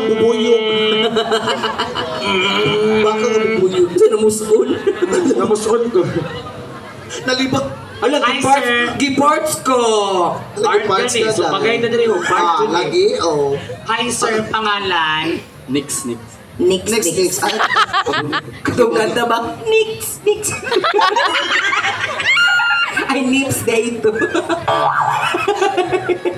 bubuyog. Baka ka bubuyog. Kasi namusul. Namusuon ko. Nalibot. Ala, Hi, sir. giparts ko. Part yan eh. So, pagay na din yung part yun eh. Lagi, oh. Hi, sir. Pangalan? Nix. Next. Ay, Kung ganda ba? Nix. Ay, Nix day ito.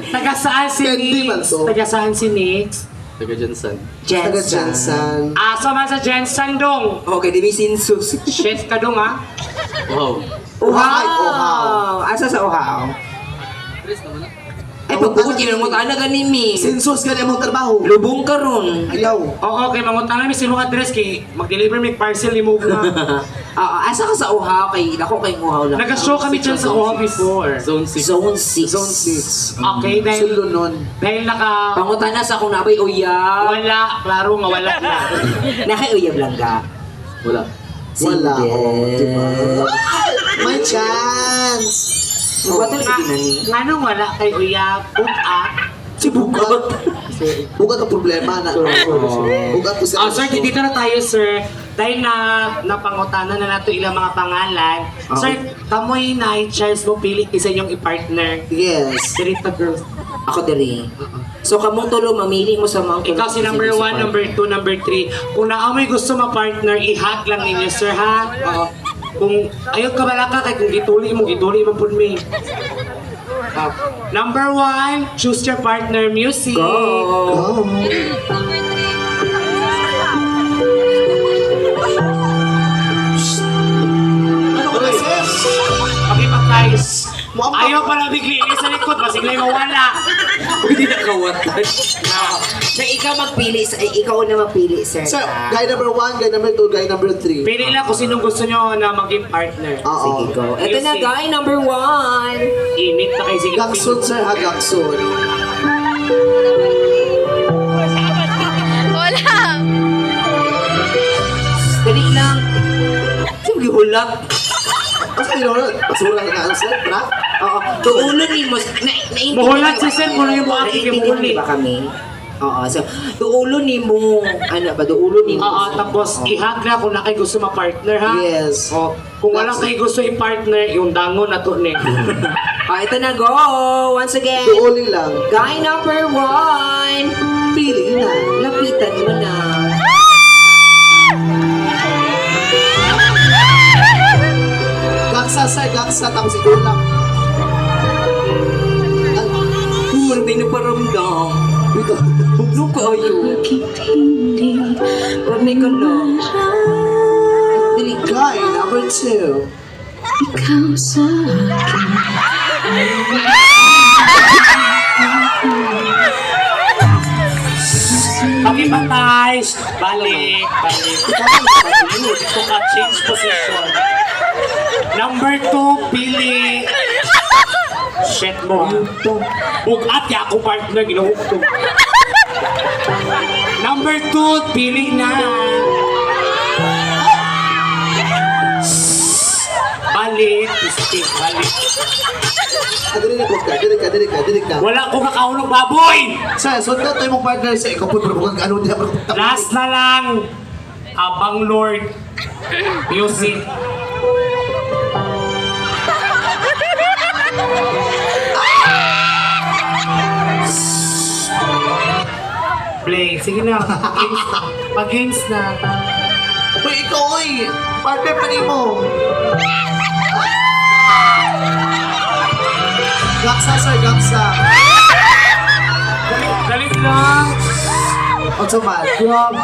Taga saan si Candy man Nix? to. Taga saan si Nix? Taga Jensen. taga Jensen. Sama sa Jensen dong. Okay, di ba sinsus? Chef ka dong ha? Wow. Uhaw. Uhaw. Asa sa uhaw? Chris naman na. Ay, pagpukot yun ang mutana ganin mi. Sinsos ka na mong trabaho. Lubong ka ron. Ayaw. Oo, okay. Mangutang namin si mga address kay mag-deliver may parcel ni Move na. Asa ka sa uhaw? Kay, ako kay uhaw lang. Nag-show kami dyan sa Oha before. Zone 6. Zone 6. Zone 6. Okay, dahil Sulunon. Pangutana sa akong nabay uyab. wala, klaro nga wala na. Naki-uyab lang ka. Wala. Wala. Single. Oh, diba? May chance. Wato lagi na ni. Nga nung wala kay Uya, bukat. Si Bugot. Bugat ang problema na. Bugat po siya. Sir, dito na tayo, sir. Dahil napangutana na nato ilang mga pangalan. Sir, kamoy na i-choice mo pili isa yung i-partner. Yes. Dirita girls. Ako diri. So kamong tulo mamili mo sa mga Ikaw si number 1, number 2, number 3. Kung naamoy gusto ma-partner, i-hug lang ninyo, sir, ha? Kung ayaw ka balaka, kay kung gituli mo po may. Number 1, choose your partner, music. Go. Oh. Ano ka na, sis? Pakipag-guys. Mukhang- Ayaw pala bigli sa likod, basiglay mawala. Hindi na kawatan. So ikaw magpili, ikaw na magpili, sir. Sir, guy number 1, guy number 2, guy number 3. Pili lang kung sinong gusto nyo na maging partner. Oo. Sige, go. Ito na, guy number 1. Init na kayo, sige. Gaksun, sir, ha, gaksun. Wala. Dali lang. Sige, hulat. Basta tinulad. Basura na ang sir, ha? Oo. Tuulo ni mo. Muhulat si sir, kung ano yung mga Naiintindihan kikimuli. ba kami? Oo. So, tuulo ni mo. Ano ba? Tuulo ni mo. Oo, tapos i-hug na kung na kayo gusto ma-partner, ha? Yes. O, kung walang kayo gusto i-partner, yung dangon na to ni. Ito na, go. Once again. Tuuli lang. Guy number 1. Pili na. Lapitan mo na. Gaksa, sir, gaksa. Tapos itulang. Hindi na paramdam. Buglo kayo. Ramay ka lang. Dali ka. Guy number 2. Pakipag-guys, balik. Ito ka, change position. Number 2, pili. Shit mo, ha? Bugat ya ako partner, ginuhok to. Number 2, pili na. Balik, stick, balik. Dili ka. Wala ko kakaunog baboy! Sir, sundan tayo mong partner sa ikaw po, pero kung ano di ako. Last na lang, Abang Lord, music. Play. Sige na. Pag-games na. Uy, ikaw, uy! Partner pa rin mo! Gaksa, sir, gaksa. Galit lang. Otso man. Grabe.